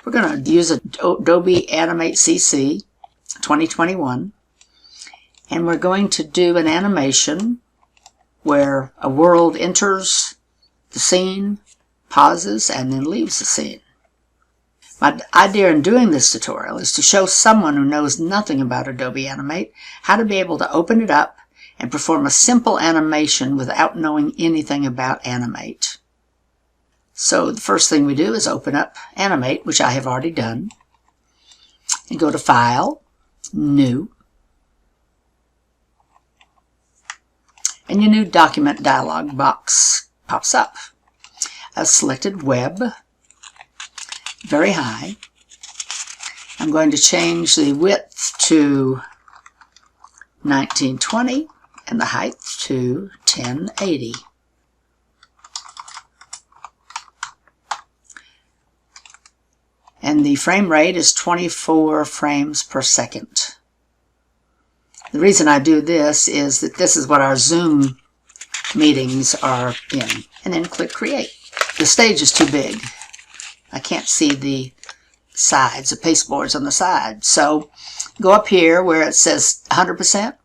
We're going to use Adobe Animate CC 2021, and we're going to do an animation where a world enters the scene, pauses, and then leaves the scene. My idea in doing this tutorial is to show someone who knows nothing about Adobe Animate how to be able to open it up and perform a simple animation without knowing anything about Animate. So the first thing we do is open up Animate, which I have already done, and go to File, New, and your new document dialog box pops up. I've selected Web, very high. I'm going to change the width to 1920 and the height to 1080. And the frame rate is 24 frames per second. The reason I do this is that this is what our Zoom meetings are in. And then click Create. The stage is too big. I can't see the sides, the pasteboards on the side. So go up here where it says 100%.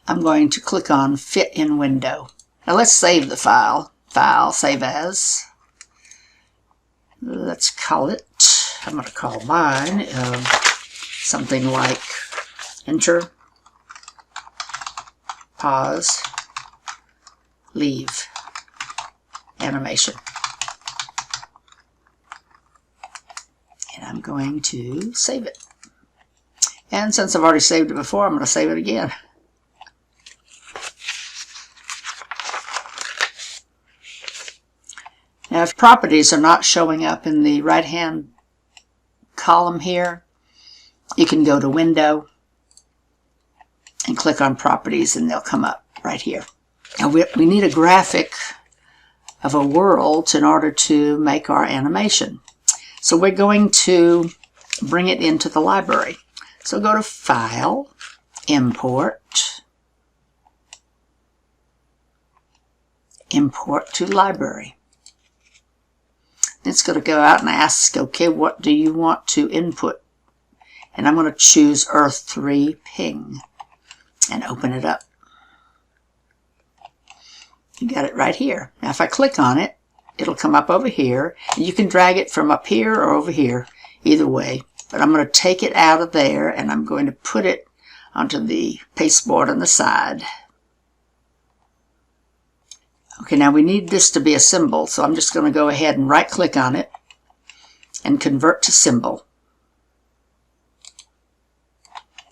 I'm going to click on Fit in Window. Now let's save the file. File, Save As. Let's call it, I'm going to call mine something like Enter, Pause, Leave, Animation. And I'm going to save it. And since I've already saved it before, I'm going to save it again. Now, if properties are not showing up in the right-hand column here, you can go to Window and click on Properties, and they'll come up right here. Now, we need a graphic of a world in order to make our animation. So we're going to bring it into the library. So go to File, Import, Import to Library. It's going to go out and ask, okay, what do you want to input? And I'm going to choose Earth 3 Ping and open it up. You got it right here. Now if I click on it, it'll come up over here. And you can drag it from up here or over here, either way. But I'm going to take it out of there and I'm going to put it onto the pasteboard on the side. Okay, now we need this to be a symbol, so I'm just going to go ahead and right-click on it and convert to symbol.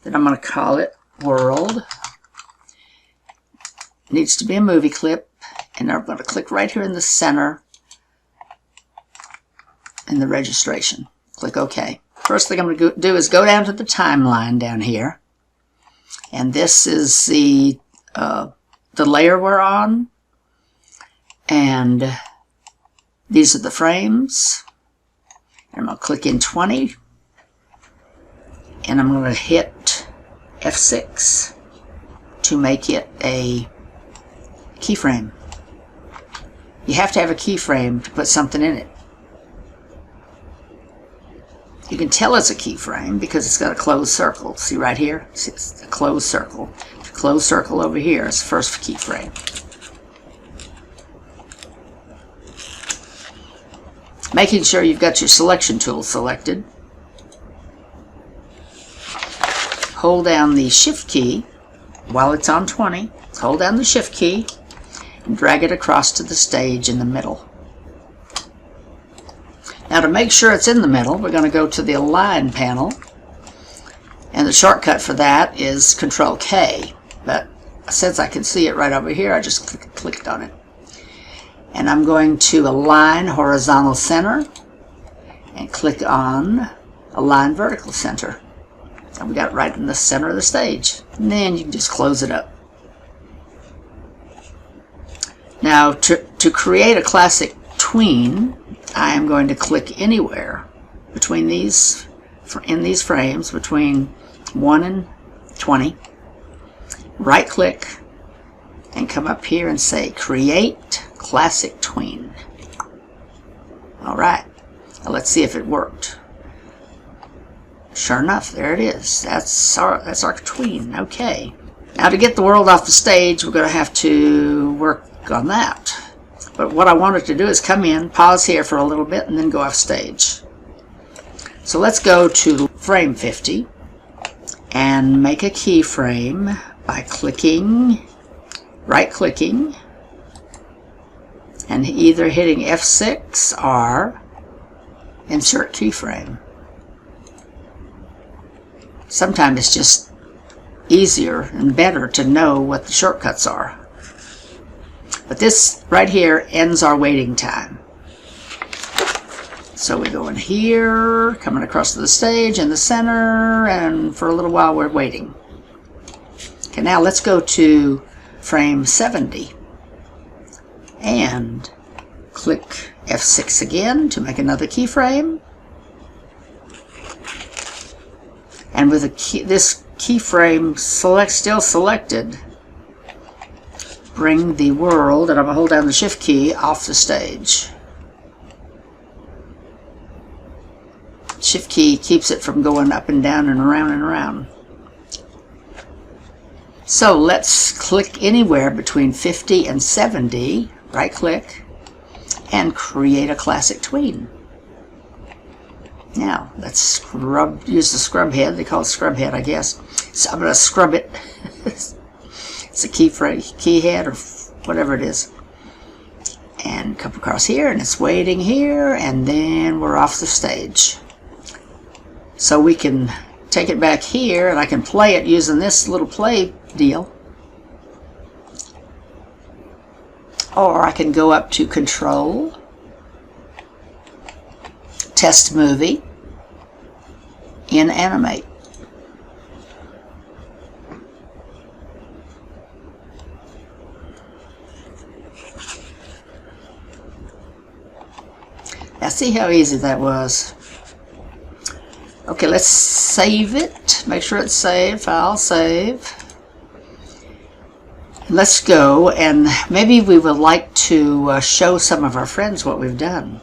Then I'm going to call it World. It needs to be a movie clip, and I'm going to click right here in the center in the registration. Click OK. First thing I'm going to do is go down to the timeline down here, and this is the layer we're on. And these are the frames. And I'm going to click in 20. And I'm going to hit F6 to make it a keyframe. You have to have a keyframe to put something in it. You can tell it's a keyframe because it's got a closed circle. See right here? See, it's a closed circle. The closed circle over here is the first keyframe. Making sure you've got your selection tool selected. Hold down the Shift key while it's on 20. Hold down the Shift key and drag it across to the stage in the middle. Now to make sure it's in the middle, we're going to go to the Align panel. And the shortcut for that is Control K. But since I can see it right over here, I just clicked on it. And I'm going to align horizontal center and click on align vertical center. And we got it right in the center of the stage. And then you can just close it up. Now to create a classic tween, I am going to click anywhere between these, in these frames, between 1 and 20. Right click and come up here and say Create Classic Tween. Alright, now let's see if it worked. Sure enough, there it is. That's our tween. Okay. Now to get the world off the stage, we're going to have to work on that. But what I wanted to do is come in, pause here for a little bit, and then go off stage. So let's go to frame 50 and make a keyframe by right-clicking, and either hitting F6 or insert keyframe. Sometimes it's just easier and better to know what the shortcuts are. But this right here ends our waiting time. So we go in here, coming across to the stage in the center, and for a little while we're waiting. Okay, now let's go to frame 70 and click F6 again to make another keyframe. And with this keyframe still selected, bring the world, and I'm going to hold down the Shift key, off the stage. Shift key keeps it from going up and down and around and around. So let's click anywhere between 50 and 70, right click, and create a classic tween. Now let's use the scrub head. They call it scrub head, I guess. So I'm going to scrub it. It's a key head or whatever it is. And come across here, and it's waiting here, and then we're off the stage. So we can take it back here, and I can play it using this little play deal. Or I can go up to Control, Test Movie, in Animate. Now see how easy that was. Okay, let's save it. Make sure it's saved. File, save. Let's go, and maybe we would like to show some of our friends what we've done.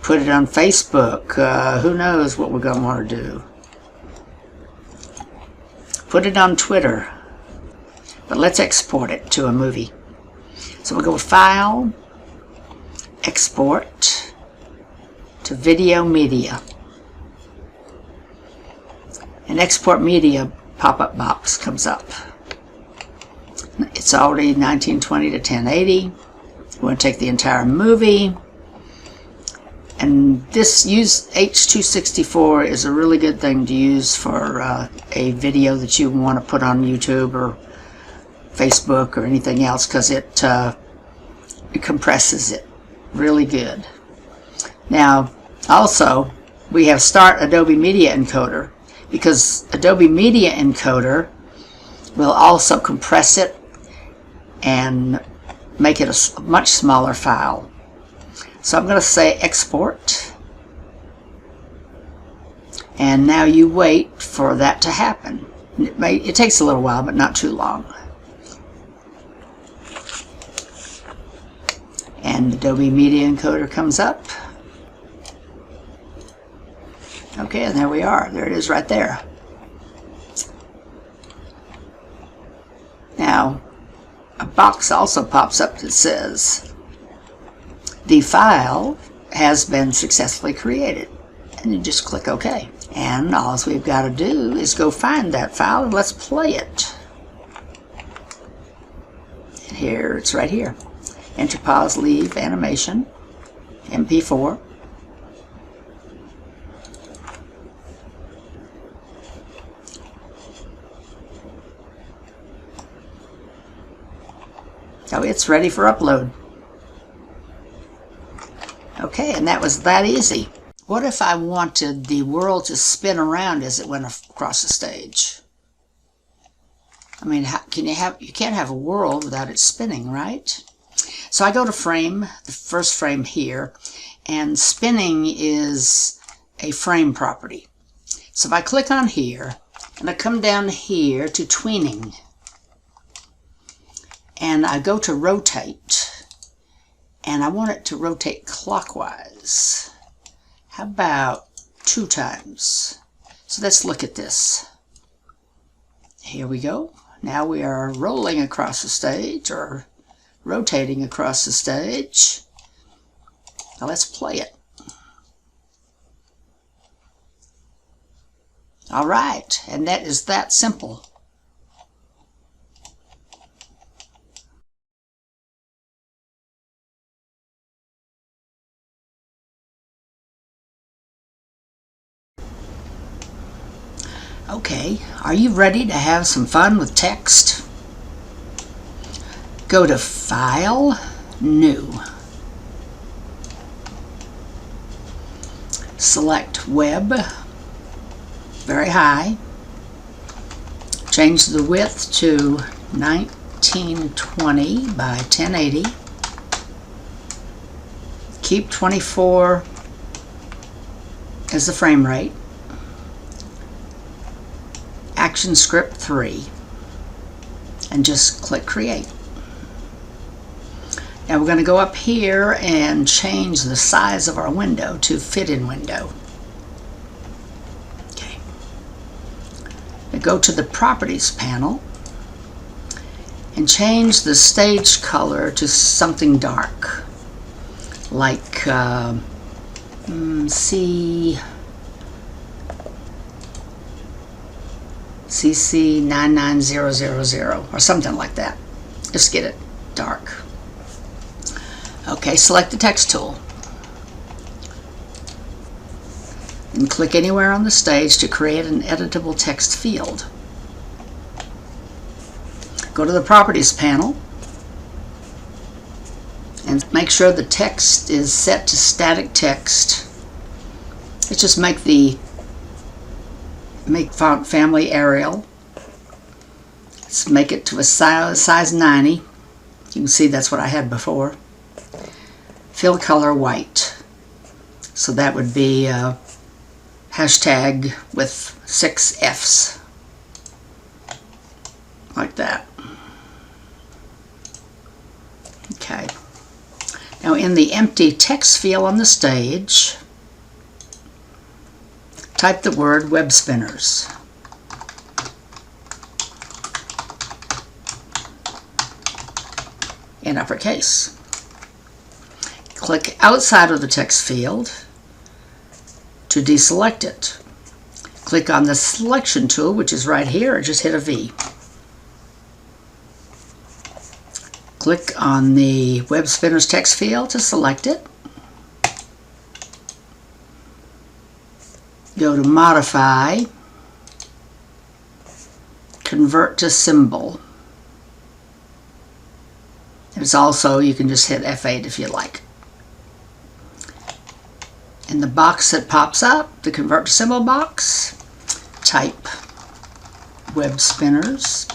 Put it on Facebook. Who knows what we're going to want to do. Put it on Twitter. But let's export it to a movie. So we'll go with File, Export to Video Media. An Export Media pop-up box comes up. It's already 1920 to 1080. We want to take the entire movie. And this H.264 is a really good thing to use for a video that you want to put on YouTube or Facebook or anything else, because it compresses it really good. Now, also, we have Start Adobe Media Encoder, because Adobe Media Encoder will also compress it and make it a much smaller file. So I'm going to say Export, and now you wait for that to happen. It takes a little while, but not too long. And Adobe Media Encoder comes up. Okay, and there we are. There it is right there. Now, a box also pops up that says, the file has been successfully created. And you just click OK. And all we've got to do is go find that file and let's play it. And here, it's right here. Enter, pause, leave, animation, MP4. Oh, it's ready for upload. Okay, and that was that easy. What if I wanted the world to spin around as it went across the stage? I mean, you can't have a world without it spinning, right? So I go to frame, the first frame here, and spinning is a frame property. So if I click on here, and I come down here to tweening, and I go to rotate, and I want it to rotate clockwise. How about 2 times. So let's look at this. Here we go. Now we are rolling across the stage, or rotating across the stage. Now let's play it. All right, and that is that simple. Okay, are you ready to have some fun with text? Go to File, New. Select Web, very high. Change the width to 1920 by 1080. Keep 24 as the frame rate. Action Script 3, and just click Create. Now we're going to go up here and change the size of our window to Fit in Window. Okay. Now go to the Properties panel and change the stage color to something dark, like CC 99000 or something like that. Just get it dark. Okay, select the text tool and click anywhere on the stage to create an editable text field. Go to the Properties panel and make sure the text is set to static text. Let's just make font family Arial. Let's make it to a size 90. You can see that's what I had before. Fill color white. So that would be hashtag with 6 Fs. Like that. Okay. Now in the empty text field on the stage, type the word web spinners. In uppercase. Click outside of the text field to deselect it. Click on the selection tool, which is right here, or just hit a V. Click on the web spinners text field to select it. Go to Modify, Convert to Symbol. There's also, you can just hit F8 if you like. In the box that pops up, the Convert to Symbol box, type web spinners.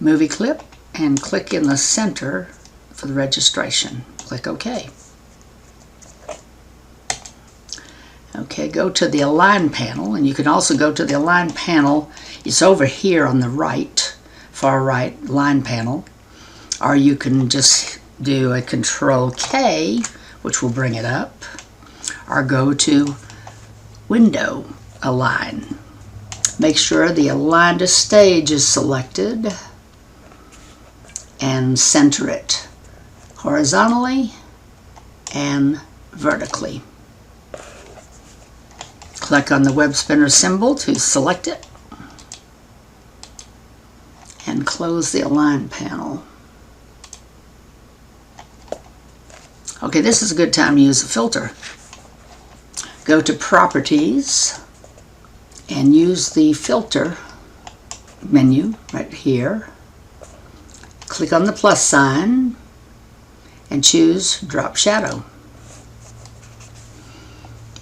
Movie clip, and click in the center for the registration. Click OK. Okay, go to the Align panel, and you can also go to the Align panel. It's over here on the right, far right Line panel, or you can just do a Control K, which will bring it up, or go to Window Align. Make sure the Align to Stage is selected and center it horizontally and vertically. Click on the web spinner symbol to select it and close the Align panel. Okay, this is a good time to use a filter. Go to Properties and use the Filter menu right here. Click on the plus sign and choose Drop Shadow.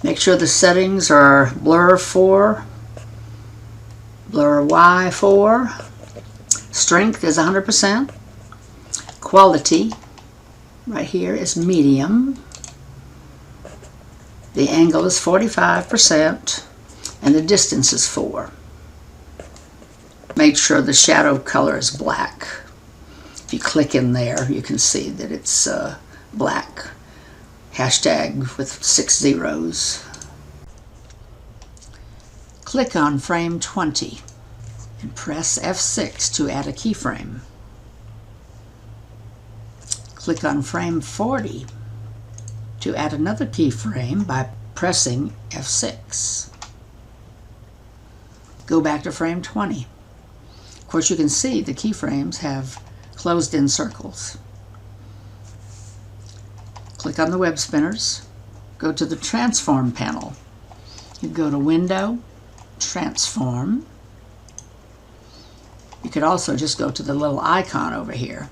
Make sure the settings are Blur 4, Blur Y 4, Strength is 100%, Quality right here is Medium, the angle is 45%, and the distance is 4. Make sure the shadow color is black. If you click in there, you can see that it's black. Hashtag with 6 zeros. Click on frame 20 and press F6 to add a keyframe. Click on frame 40 to add another keyframe by pressing F6. Go back to frame 20. Of course, you can see the keyframes have closed-in circles. Click on the web spinners. Go to the Transform panel. You go to Window, Transform. You could also just go to the little icon over here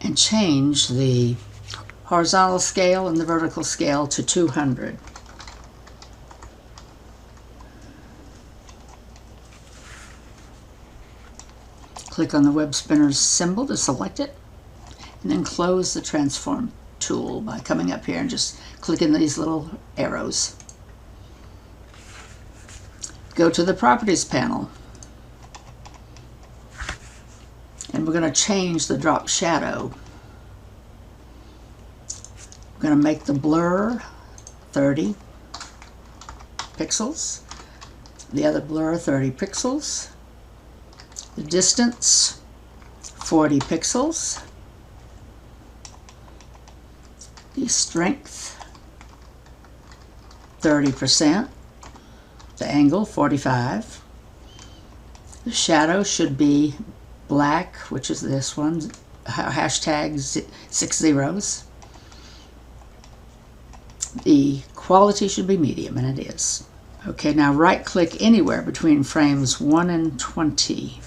and change the horizontal scale and the vertical scale to 200. Click on the web spinner's symbol to select it, and then close the Transform tool by coming up here and just clicking these little arrows. Go to the Properties panel, and we're going to change the drop shadow. We're going to make the blur 30 pixels, the other blur 30 pixels, the distance 40 pixels, the strength 30%, the angle 45, the shadow should be black, which is this one, hashtag 6 zeros. The quality should be medium, and it is. Okay, now right click anywhere between frames 1 and 20.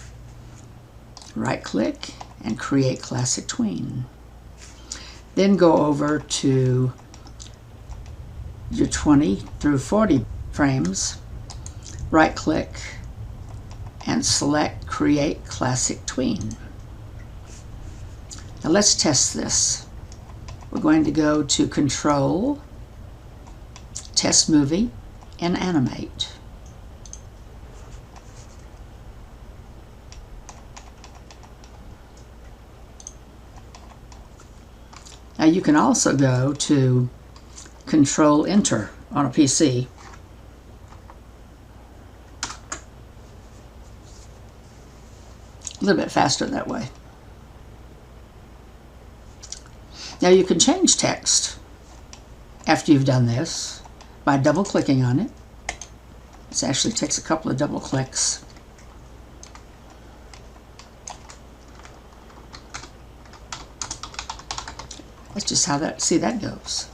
Right click and create Classic Tween. Then go over to your 20 through 40 frames, right click and select Create Classic Tween. Now let's test this. We're going to go to Control, Test Movie, and Animate. Now you can also go to Control Enter on a PC. A little bit faster that way. Now you can change text after you've done this by double clicking on it. This actually takes a couple of double clicks. That's just how that goes.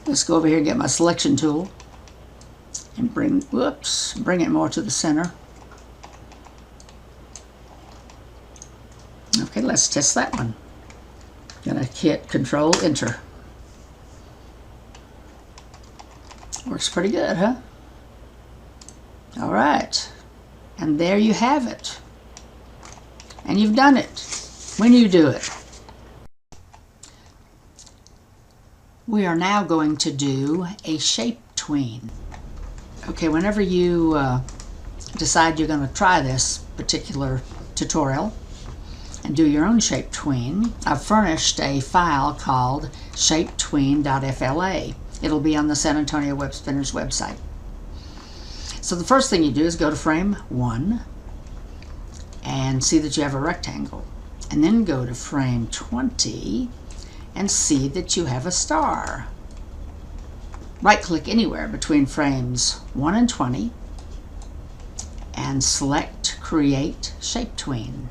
Let's go over here and get my selection tool and bring it more to the center. Okay, let's test that one. Gonna hit Control Enter. Works pretty good, huh? All right, and there you have it. And you've done it. When you do it. We are now going to do a shape tween. Okay, whenever you decide you're going to try this particular tutorial and do your own shape tween, I've furnished a file called shapetween.fla. It'll be on the San Antonio Web Spinners website. So the first thing you do is go to frame 1 and see that you have a rectangle. And then go to frame 20 and see that you have a star. Right-click anywhere between frames 1 and 20 and select Create Shape Tween.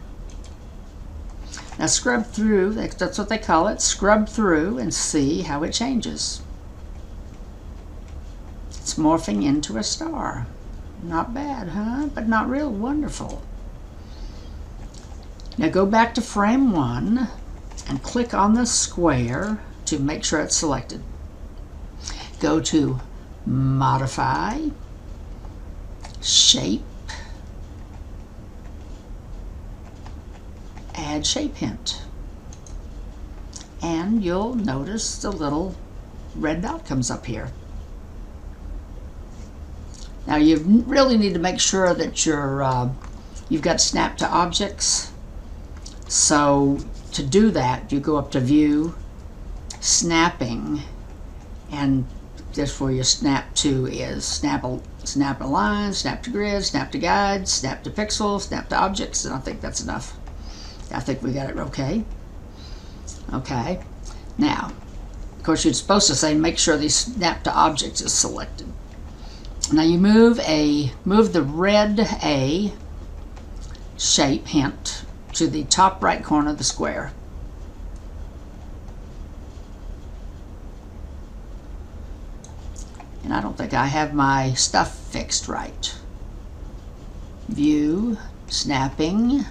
Now scrub through, that's what they call it, scrub through and see how it changes. It's morphing into a star. Not bad, huh? But not real wonderful. Now go back to frame 1 and click on the square to make sure it's selected. Go to Modify, Shape, Add Shape Hint. And you'll notice the little red dot comes up here. Now you really need to make sure that you've got snap to objects. So to do that, you go up to View, Snapping, and just where your snap to is snap a line, snap to grid, snap to guide, snap to pixel, snap to objects, and I think that's enough. I think we got it okay. Okay. Now, of course, you're supposed to say make sure the snap to objects is selected. Now you move the red A shape hint to the top right corner of the square. And I don't think I have my stuff fixed right. View, snapping.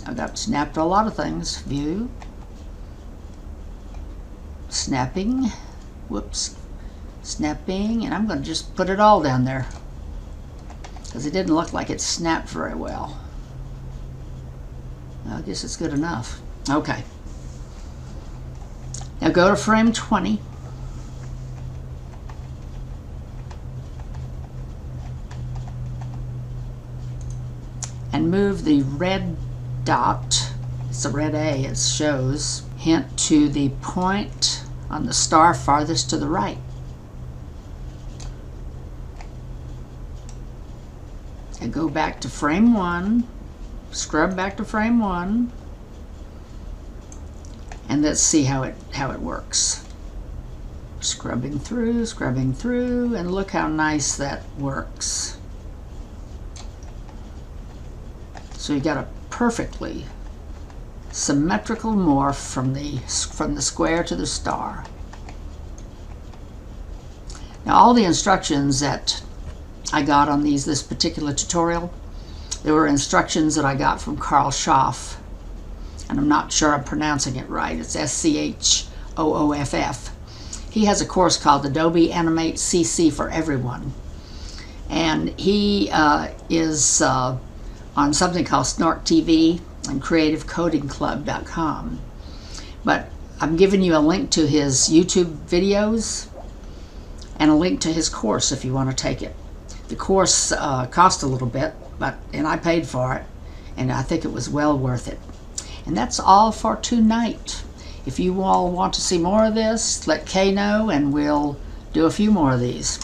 I've got snapped to a lot of things. View, snapping, whoops, snapping, and I'm going to just put it all down there because it didn't look like it snapped very well. I guess it's good enough. Okay. Now go to frame 20. And move the red dot, it's a red A, it shows, hint to the point on the star farthest to the right. And go back to frame 1, scrub back to frame 1, and let's see how it works. Scrubbing through, and look how nice that works. So you got a perfectly symmetrical morph from the square to the star. Now all the instructions that I got on this particular tutorial, there were instructions that I got from Carl Schaff, and I'm not sure I'm pronouncing it right. It's Schooff. He has a course called Adobe Animate CC for Everyone, and he is on something called Snort TV and CreativeCodingClub.com. But I'm giving you a link to his YouTube videos and a link to his course if you want to take it. The course cost a little bit, and I paid for it, and I think it was well worth it. And that's all for tonight. If you all want to see more of this, let Kay know, and we'll do a few more of these.